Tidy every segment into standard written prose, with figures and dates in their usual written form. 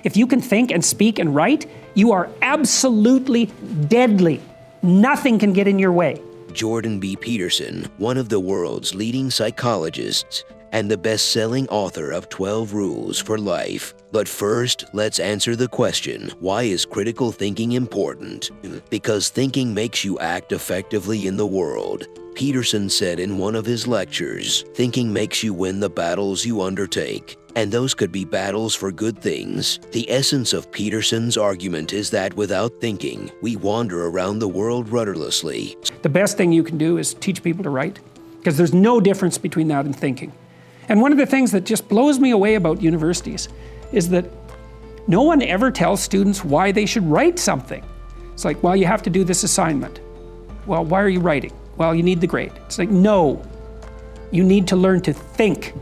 If you can think and speak and write, you are absolutely deadly. Nothing can get in your way. Jordon B. Peterson, one of the world's leading psychologists and the best-selling author of 12 Rules for Life. But first, let's answer the question, why is critical thinking important? Because thinking makes you act effectively in the world. Peterson said in one of his lectures, thinking makes you win the battles you undertake. And those could be battles for good things. The essence of Peterson's argument is that without thinking, we wander around the world rudderlessly. The best thing you can do is teach people to write, because there's no difference between that and thinking. And one of the things that just blows me away about universities is that no one ever tells students why they should write something. It's like, well, you have to do this assignment. Well, why are you writing? Well, you need the grade. It's like, no, you need to learn to think.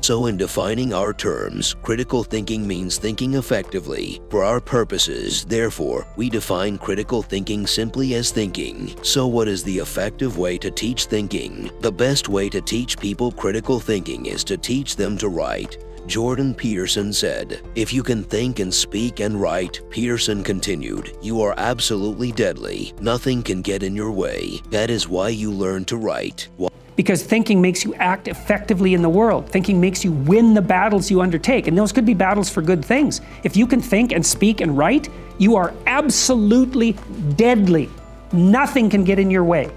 So in defining our terms, critical thinking means thinking effectively for our purposes. Therefore, we define critical thinking simply as thinking. So what is the effective way to teach thinking? The best way to teach people critical thinking is to teach them to write. Jordon Peterson said, if you can think and speak and write, Peterson continued, you are absolutely deadly. Nothing can get in your way. That is why you learn to write. Because thinking makes you act effectively in the world. Thinking makes you win the battles you undertake, and those could be battles for good things. If you can think and speak and write, you are absolutely deadly. Nothing can get in your way.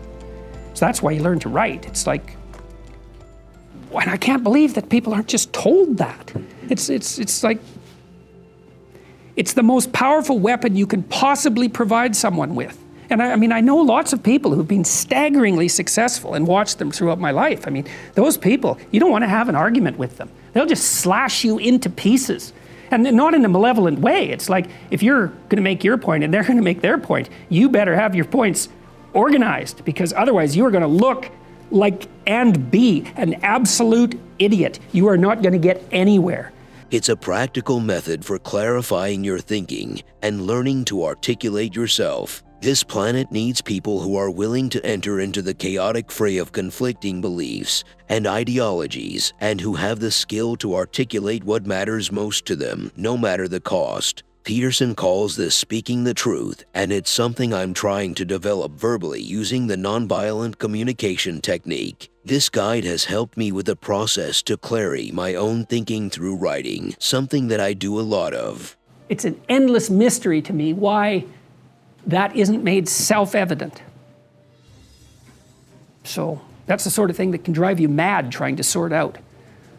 So that's why you learn to write. It's like, and I can't believe that people aren't just told that. It's like, it's the most powerful weapon you can possibly provide someone with. And I mean, I know lots of people who've been staggeringly successful and watched them throughout my life. I mean, those people, you don't want to have an argument with them. They'll just slash you into pieces. And not in a malevolent way. It's like, if you're going to make your point and they're going to make their point, you better have your points organized, because otherwise you are going to look like and be an absolute idiot. You are not going to get anywhere. It's a practical method for clarifying your thinking and learning to articulate yourself. This planet needs people who are willing to enter into the chaotic fray of conflicting beliefs and ideologies, and who have the skill to articulate what matters most to them, no matter the cost. Peterson calls this speaking the truth, and it's something I'm trying to develop verbally using the nonviolent communication technique. This guide has helped me with the process to clarify my own thinking through writing, something that I do a lot of. It's an endless mystery to me why that isn't made self-evident. So that's the sort of thing that can drive you mad trying to sort out.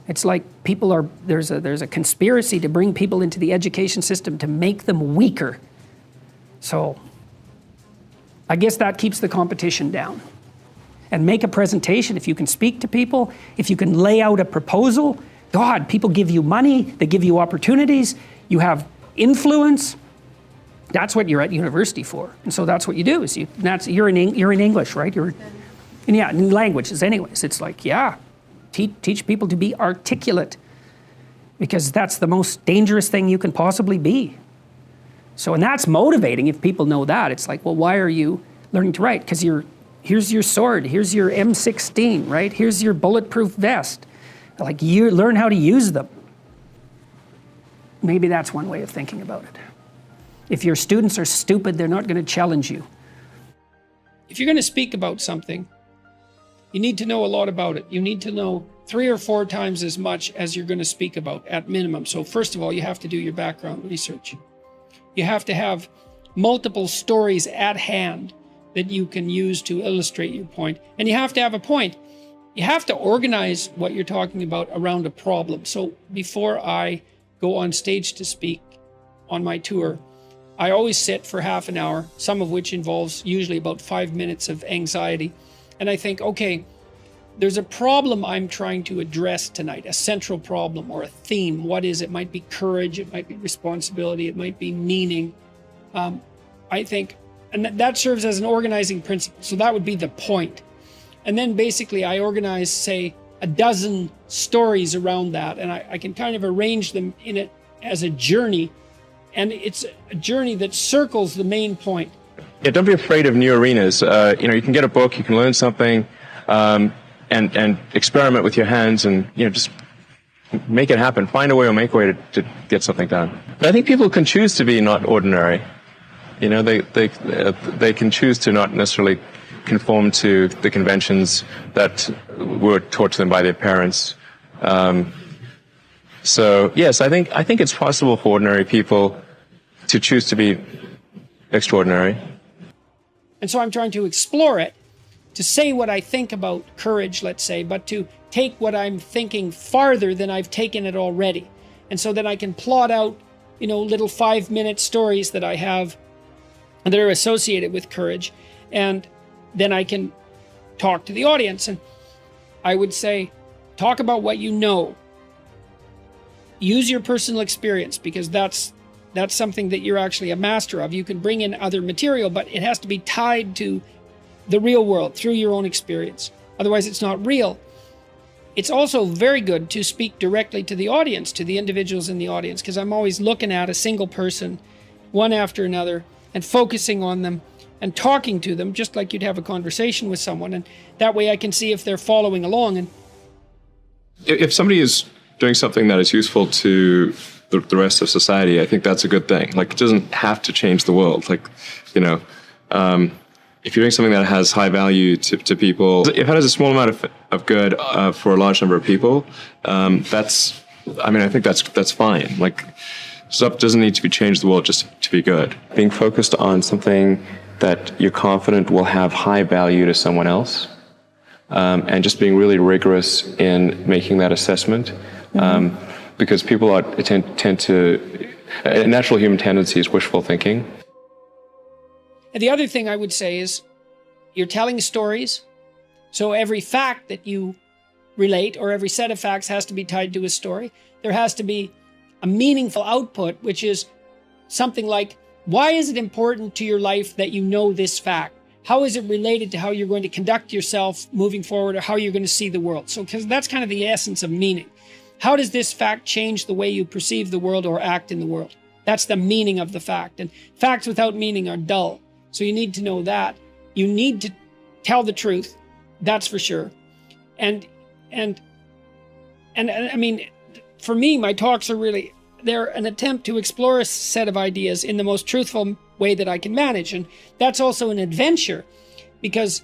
It's like there's a conspiracy to bring people into the education system to make them weaker. So I guess that keeps the competition down. And make a presentation. If you can speak to people, if you can lay out a proposal, God, people give you money, they give you opportunities, you have influence. That's what you're at university for. And so that's what you do. Is you're in English, right? In languages anyways. It's like, yeah, teach people to be articulate, because that's the most dangerous thing you can possibly be. So, and that's motivating if people know that. It's like, well, why are you learning to write? Because here's your sword, here's your M16, right? Here's your bulletproof vest. Like, you learn how to use them. Maybe that's one way of thinking about it. If your students are stupid, they're not going to challenge you. If you're going to speak about something, you need to know a lot about it. You need to know 3 or 4 times as much as you're going to speak about at minimum. So first of all, you have to do your background research. You have to have multiple stories at hand that you can use to illustrate your point. And you have to have a point. You have to organize what you're talking about around a problem. So before I go on stage to speak on my tour, I always sit for half an hour, some of which involves usually about 5 minutes of anxiety. And I think, okay, there's a problem I'm trying to address tonight, a central problem or a theme. What is it? It might be courage, it might be responsibility, it might be meaning. I think, and that serves as an organizing principle. So that would be the point. And then basically I organize, say, a dozen stories around that, and I can kind of arrange them in it as a journey. And it's a journey that circles the main point. Yeah, don't be afraid of new arenas. You can get a book, you can learn something, and experiment with your hands, and just make it happen. Find a way or make a way to get something done. But I think people can choose to be not ordinary. You know, they can choose to not necessarily conform to the conventions that were taught to them by their parents. So yes, I think it's possible for ordinary people to choose to be extraordinary. And so I'm trying to explore it, to say what I think about courage, let's say, but to take what I'm thinking farther than I've taken it already. And so that I can plot out, you know, little 5-minute stories that I have that are associated with courage. And then I can talk to the audience. And I would say, talk about what you know. Use your personal experience, because that's something that you're actually a master of. You can bring in other material, but it has to be tied to the real world through your own experience. Otherwise, it's not real. It's also very good to speak directly to the audience, to the individuals in the audience, because I'm always looking at a single person, one after another, and focusing on them and talking to them just like you'd have a conversation with someone. And that way I can see if they're following along. And if somebody is doing something that is useful to the rest of society, I think that's a good thing. Like, it doesn't have to change the world. Like, you know, if you're doing something that has high value to people, if it has a small amount of good for a large number of people, I think that's fine. Like, stuff doesn't need to be changed the world just to be good. Being focused on something that you're confident will have high value to someone else, and just being really rigorous in making that assessment, because people tend to, a natural human tendency is wishful thinking. the other thing I would say is, you're telling stories, so every fact that you relate, or every set of facts, has to be tied to a story. There has to be a meaningful output, which is something like, why is it important to your life that you know this fact? How is it related to how you're going to conduct yourself moving forward, or how you're going to see the world? So, because that's kind of the essence of meaning. How does this fact change the way you perceive the world or act in the world? That's the meaning of the fact. And facts without meaning are dull. So you need to know that. You need to tell the truth. That's for sure. And I mean, for me, my talks are really, they're an attempt to explore a set of ideas in the most truthful way that I can manage. And that's also an adventure, because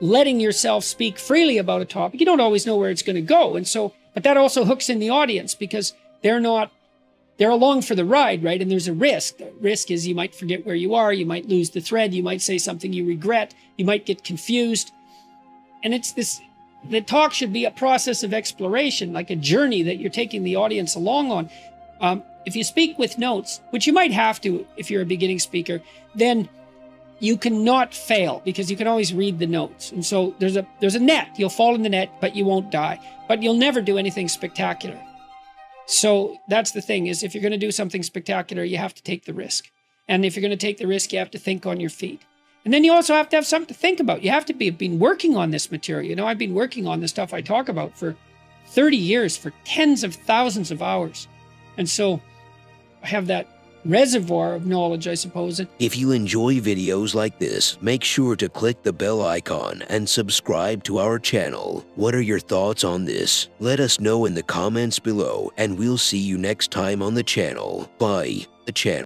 letting yourself speak freely about a topic, you don't always know where it's going to go. And so, but that also hooks in the audience, because they're along for the ride, right? And there's a risk. The risk is you might forget where you are, you might lose the thread, you might say something you regret, you might get confused. And the talk should be a process of exploration, like a journey that you're taking the audience along on. If you speak with notes, which you might have to if you're a beginning speaker, then you cannot fail, because you can always read the notes. And so there's a net. You'll fall in the net, but you won't die. But you'll never do anything spectacular. So that's the thing, is if you're going to do something spectacular, you have to take the risk. And if you're going to take the risk, you have to think on your feet. And then you also have to have something to think about. You have to have been working on this material. You know, I've been working on the stuff I talk about for 30 years, for tens of thousands of hours. And so I have that reservoir of knowledge, I suppose. If you enjoy videos like this, make sure to click the bell icon and subscribe to our channel. What are your thoughts on this? Let us know in the comments below, and we'll see you next time on the channel. Bye. The channel.